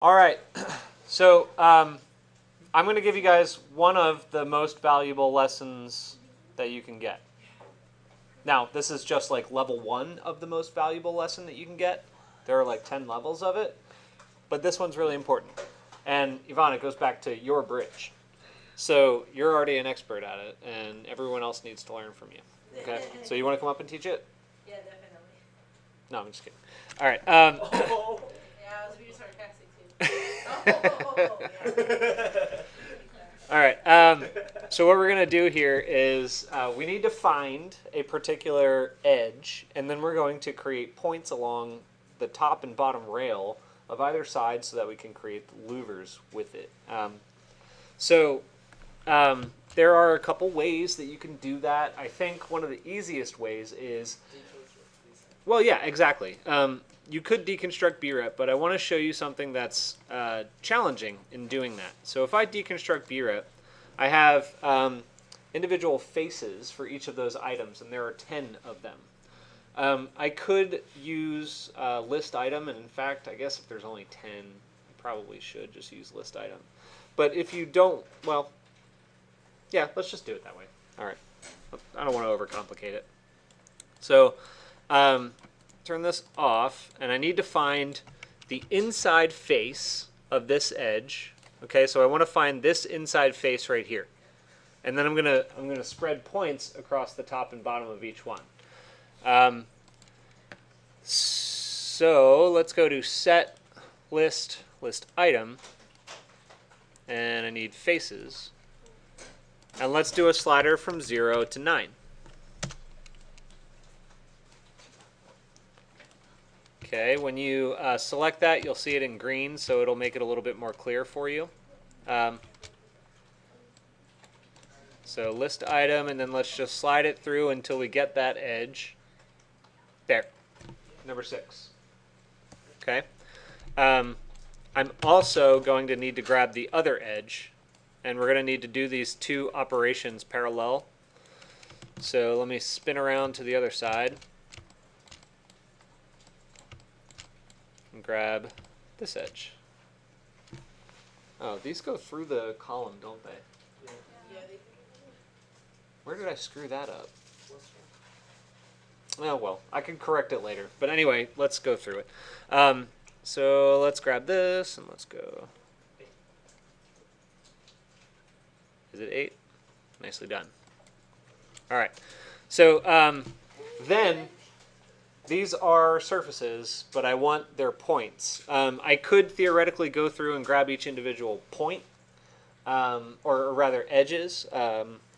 All right, so I'm going to give you guys one of the most valuable lessons that you can get. Now, this is just like level 1 of the most valuable lesson that you can get. There are like 10 levels of it, but this one's really important. And Yvonne, it goes back to your bridge. So you're already an expert at it, and everyone else needs to learn from you. Okay, so you want to come up and teach it? Yeah, definitely. No, I'm just kidding. All right. Yeah, I was being sarcastic too. All right. So what we're going to do here is we need to find a particular edge, and then we're going to create points along the top and bottom rail of either side so that we can create louvers with it. There are a couple ways that you can do that. I think one of the easiest ways is... Well, yeah, exactly. You could deconstruct BREP, but I want to show you something that's challenging in doing that. So if I deconstruct BREP, I have individual faces for each of those items, and there are 10 of them. I could use list item, and in fact, I guess if there's only 10, I probably should just use list item. But if you don't, well, yeah, let's just do it that way. All right. I don't want to overcomplicate it. So turn this off, and I need to find the inside face of this edge. Okay, so I want to find this inside face right here, and then I'm gonna spread points across the top and bottom of each one. So let's go to set list item, and I need faces, and let's do a slider from 0 to 9. Okay, when you select that, you'll see it in green, so it'll make it a little bit more clear for you. So list item, and then let's just slide it through until we get that edge. There, number 6. Okay. I'm also going to need to grab the other edge, and we're going to need to do these two operations parallel. So let me spin around to the other side. And grab this edge. Oh, these go through the column, don't they? Yeah, Where did I screw that up? Oh, well, I can correct it later. But anyway, let's go through it. So let's grab this, and let's go. Is it 8? Nicely done. All right. So then... These are surfaces, but I want their points. I could theoretically go through and grab each individual point, or rather edges.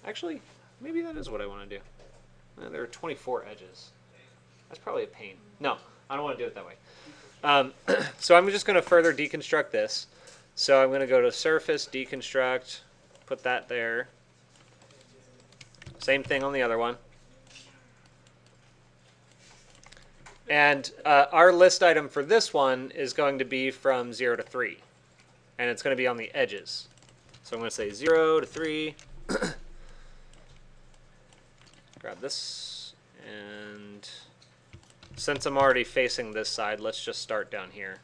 Actually, maybe that is what I want to do. There are 24 edges. That's probably a pain. No, I don't want to do it that way. So I'm just going to further deconstruct this. So I'm going to go to surface, deconstruct, put that there. Same thing on the other one. And our list item for this one is going to be from 0 to 3. And it's going to be on the edges. So I'm going to say 0 to 3. Grab this. And since I'm already facing this side, let's just start down here.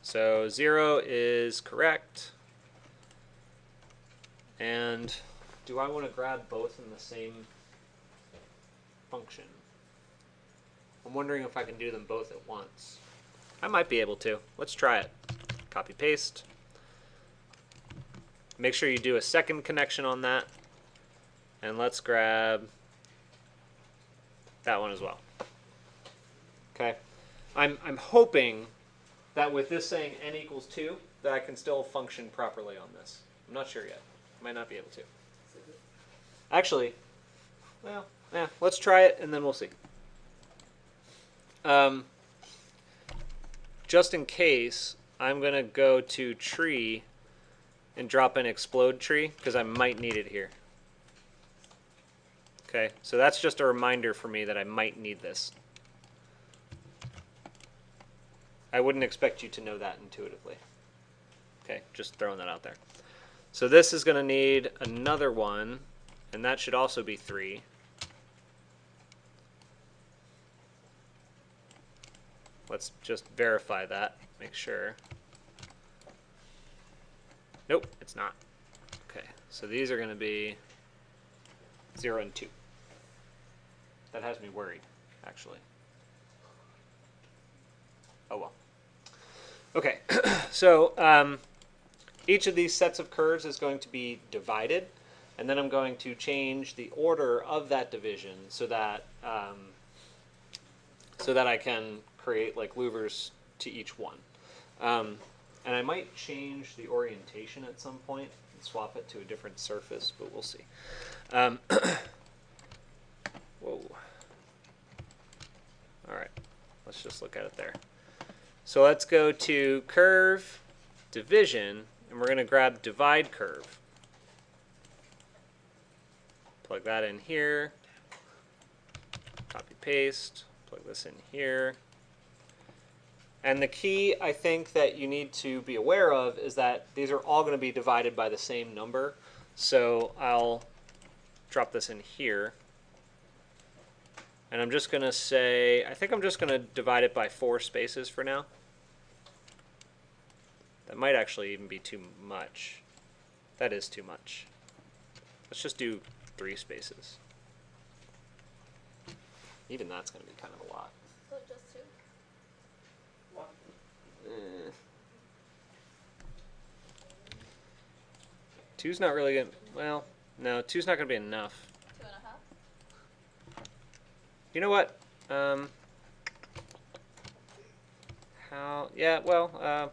So 0 is correct. And... do I want to grab both in the same function? I'm wondering if I can do them both at once. I might be able to. Let's try it. Copy paste. Make sure you do a second connection on that. And let's grab that one as well. Okay. I'm hoping that with this saying n equals 2, that I can still function properly on this. I'm not sure yet. I might not be able to. Actually, well, yeah, let's try it and then we'll see. Just in case, I'm going to go to tree and drop an explode tree because I might need it here. Okay, so that's just a reminder for me that I might need this. I wouldn't expect you to know that intuitively. Okay, just throwing that out there. So this is going to need another one. And that should also be 3. let's just verify that, make sure. Nope, it's not. Okay, so these are going to be 0 and 2. That has me worried, actually. Oh well. Okay, so each of these sets of curves is going to be divided, and then I'm going to change the order of that division so that I can create like louvers to each one. And I might change the orientation at some point and swap it to a different surface, but we'll see. Whoa. All right, let's just look at it there. So let's go to curve, division, and we're going to grab divide curve. Plug that in here. Copy paste. Plug this in here. And the key, I think, that you need to be aware of is that these are all going to be divided by the same number. So I'll drop this in here. And I'm just going to say, I think I'm just going to divide it by 4 spaces for now. That might actually even be too much. That is too much. Let's just do 3 spaces. Even that's going to be kind of a lot. So just 2? Two's not really good. Well, no, 2's not going to be enough. 2.5? You know what? Yeah, well,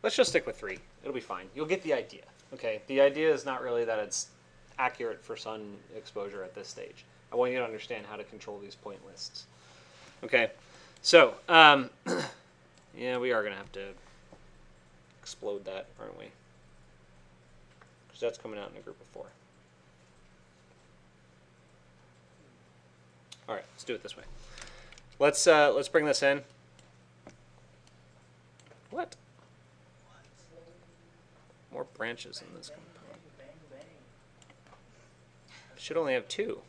let's just stick with 3. It'll be fine. You'll get the idea. Okay, the idea is not really that it's accurate for sun exposure at this stage. I want you to understand how to control these point lists. Okay, so, yeah, we are going to have to explode that, aren't we? Because that's coming out in a group of 4. All right, let's do it this way. Let's bring this in. What? More branches in this component. Should only have 2.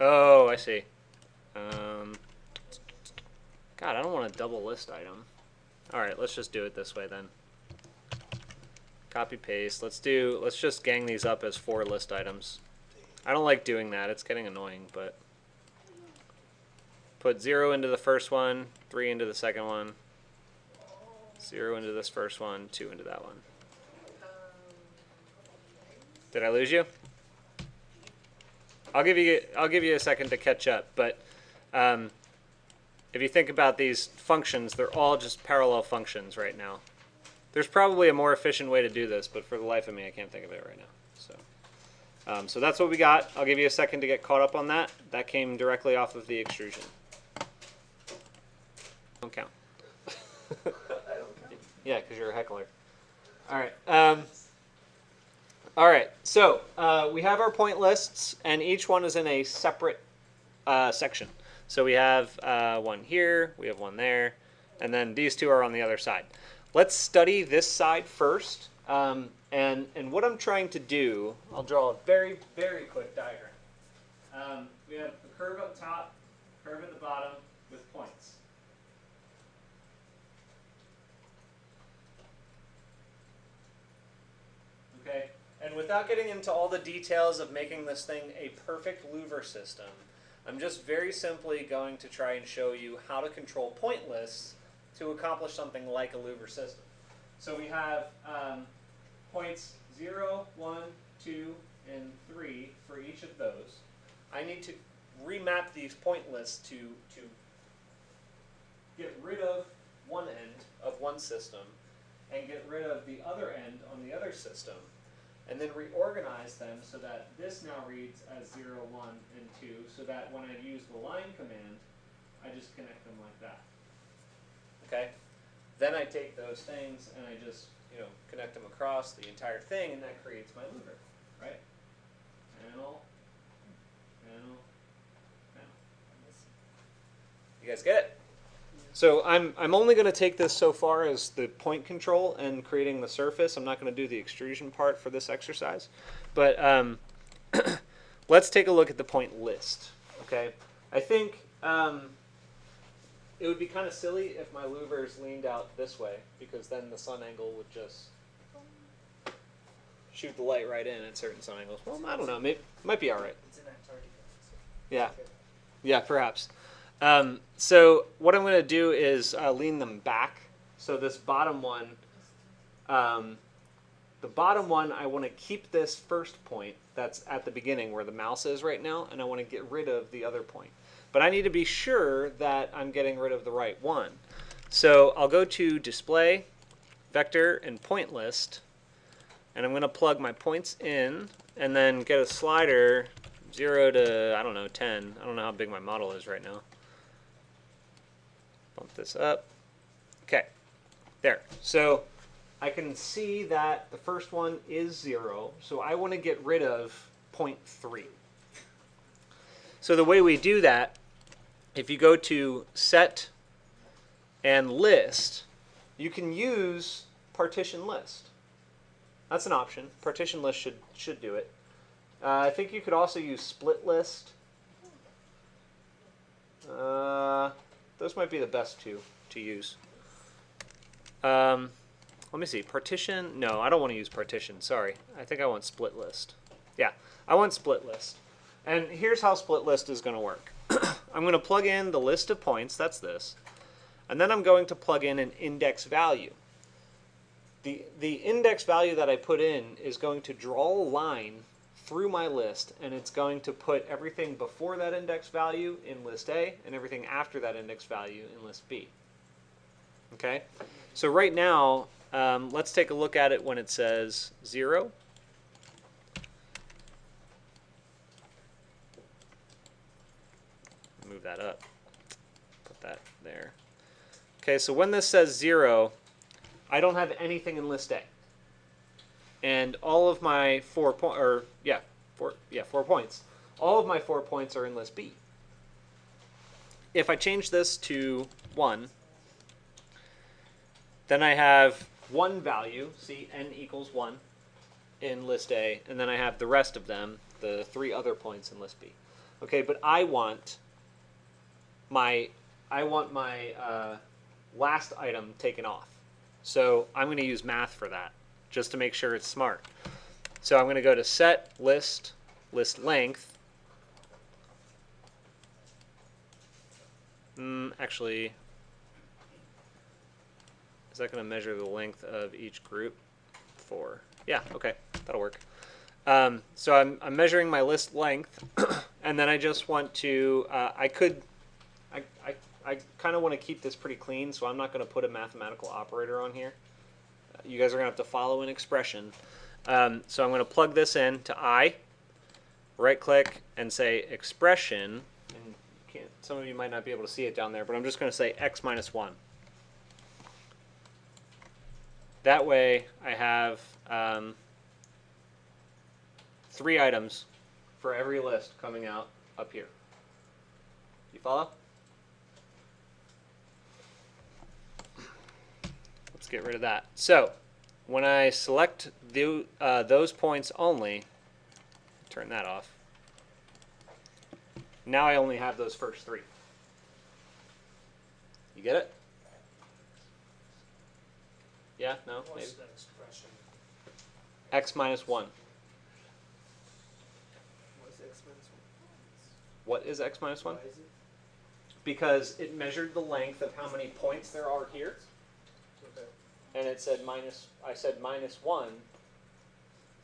Oh, I see. God, I don't want a double list item. All right, let's just do it this way then. Copy paste. Let's just gang these up as 4 list items. I don't like doing that. It's getting annoying, but put 0 into the first one, 3 into the second one, 0 into this first one, 2 into that one. Did I lose you? I'll give you a second to catch up, but if you think about these functions, they're all just parallel functions right now. There's probably a more efficient way to do this, but for the life of me, I can't think of it right now. So that's what we got. I'll give you a second to get caught up on that. That came directly off of the extrusion. Don't count. Yeah, because you're a heckler. All right. All right. So we have our point lists, and each one is in a separate section. So we have one here, we have one there, and then these 2 are on the other side. Let's study this side first. And what I'm trying to do, I'll draw a very, very quick diagram. We have a curve up top, curve at the bottom with points. Okay, and without getting into all the details of making this thing a perfect louver system, I'm just very simply going to try and show you how to control point lists to accomplish something like a louver system. So we have points 0, 1, 2, and 3 for each of those. I need to remap these point lists to get rid of one end of one system and get rid of the other end on the other system, and then reorganize them so that this now reads as 0, 1, and 2, so that when I use the line command, I just connect them like that. Okay? Then I take those things and I just connect them across the entire thing, and that creates my louver, right? Panel, panel, panel. You guys get it? So I'm only going to take this so far as the point control and creating the surface. I'm not going to do the extrusion part for this exercise. But let's take a look at the point list. Okay, I think it would be kind of silly if my louvers leaned out this way, because then the sun angle would just shoot the light right in at certain sun angles. Well, I don't know. Maybe might be all right. It's in Antarctica. So Yeah. okay. Yeah, perhaps. So what I'm going to do is lean them back. So this bottom one, the bottom one, I want to keep this first point that's at the beginning where the mouse is right now, and I want to get rid of the other point. But I need to be sure that I'm getting rid of the right one. So I'll go to Display, Vector, and Point List, and I'm going to plug my points in, and then get a slider 0 to, I don't know, 10. I don't know how big my model is right now. Bump this up. Okay, there. So I can see that the first one is 0, so I want to get rid of 0.3. So the way we do that, if you go to Set and List, you can use Partition List. That's an option. Partition List should do it. I think you could also use Split List. Those might be the best two to use. Let me see. Partition? No, I don't want to use partition. Sorry. I think I want Split List. Yeah, I want Split List. And here's how Split List is going to work. I'm going to plug in the list of points. That's this. And then I'm going to plug in an index value. The index value that I put in is going to draw a line through my list, and it's going to put everything before that index value in list A and everything after that index value in list B. Okay? So right now, let's take a look at it when it says 0. Move that up. Put that there. Okay, so when this says 0, I don't have anything in list A. And all of my 4 points. All of my 4 points are in list B. If I change this to 1, then I have one value, see, n equals 1 in list A, and then I have the rest of them, the 3 other points in list B. Okay, but I want my last item taken off. So I'm going to use math for that, just to make sure it's smart. So I'm going to go to Set, List, List Length. Actually, is that going to measure the length of each group? 4. Yeah, okay, that'll work. So I'm measuring my list length, and then I just want to, I kind of want to keep this pretty clean, so I'm not going to put a mathematical operator on here. You guys are going to have to follow an expression. So I'm going to plug this in to I, right-click, and say expression. And some of you might not be able to see it down there, but I'm just going to say x minus 1. That way I have 3 items for every list coming out up here. You follow? Let's get rid of that. So when I select those points only, turn that off. Now I only have those first 3. You get it? Yeah? No? Maybe? What's that expression? X minus 1. What's x minus 1? What is x minus 1? Why is it? Because it measured the length of how many points there are here, Okay. and it said I said minus 1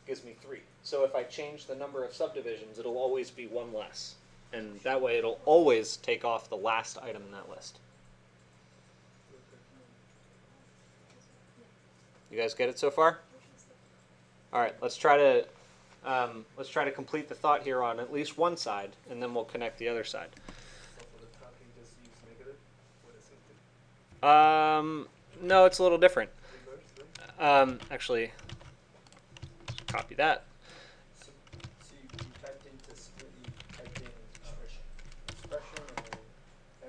gives me 3. So if I change the number of subdivisions, it'll always be 1 less. And that way it'll always take off the last item in that list. You guys get it so far? All right, let's try to complete the thought here on at least one side, and then we'll connect the other side. So for the talking, just use negative? What is something? No, it's a little different. Reverse, right? Actually, copy that. So you typed into split, you typed in expression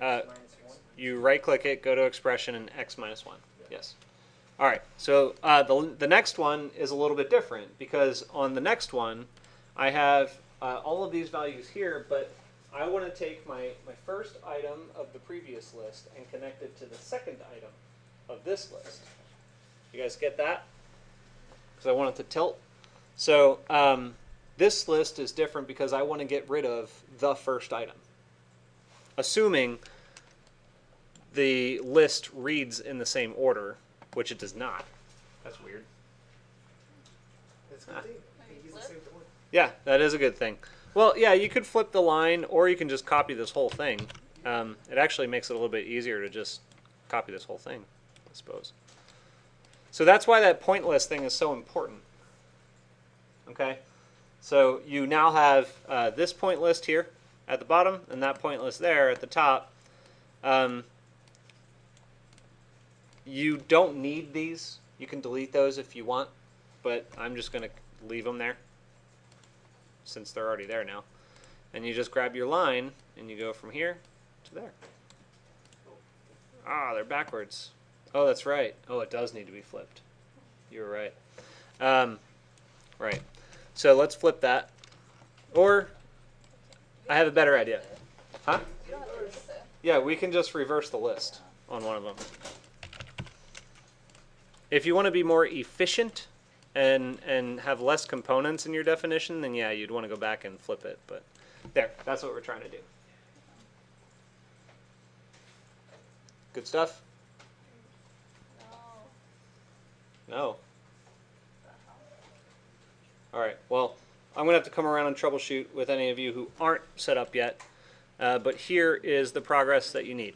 and x minus 1? You right-click it, go to expression, and x minus 1. Yeah. Yes. All right. So the next one is a little bit different, because on the next one, I have all of these values here, but I want to take my first item of the previous list and connect it to the second item of this list. You guys get that? Because I want it to tilt. So this list is different because I want to get rid of the first item. Assuming the list reads in the same order, which it does not. That's weird. That's a good thing. Maybe He's the flip? same one. Yeah, that is a good thing. Well, yeah, you could flip the line, or you can just copy this whole thing. It actually makes it a little bit easier to just copy this whole thing, I suppose. So that's why that point list thing is so important. Okay? So you now have this point list here at the bottom, and that point list there at the top. You don't need these. You can delete those if you want, but I'm just going to leave them there since they're already there now. And you just grab your line and you go from here to there. Ah, they're backwards. Oh, that's right. Oh, it does need to be flipped. You were right. Right. So let's flip that. Or I have a better idea. Huh? You don't have to reverse it. Yeah, we can just reverse the list on one of them. If you want to be more efficient and have less components in your definition, then yeah, you'd want to go back and flip it. But there, that's what we're trying to do. Good stuff? No. No. All right, well, I'm going to have to come around and troubleshoot with any of you who aren't set up yet. But here is the progress that you need.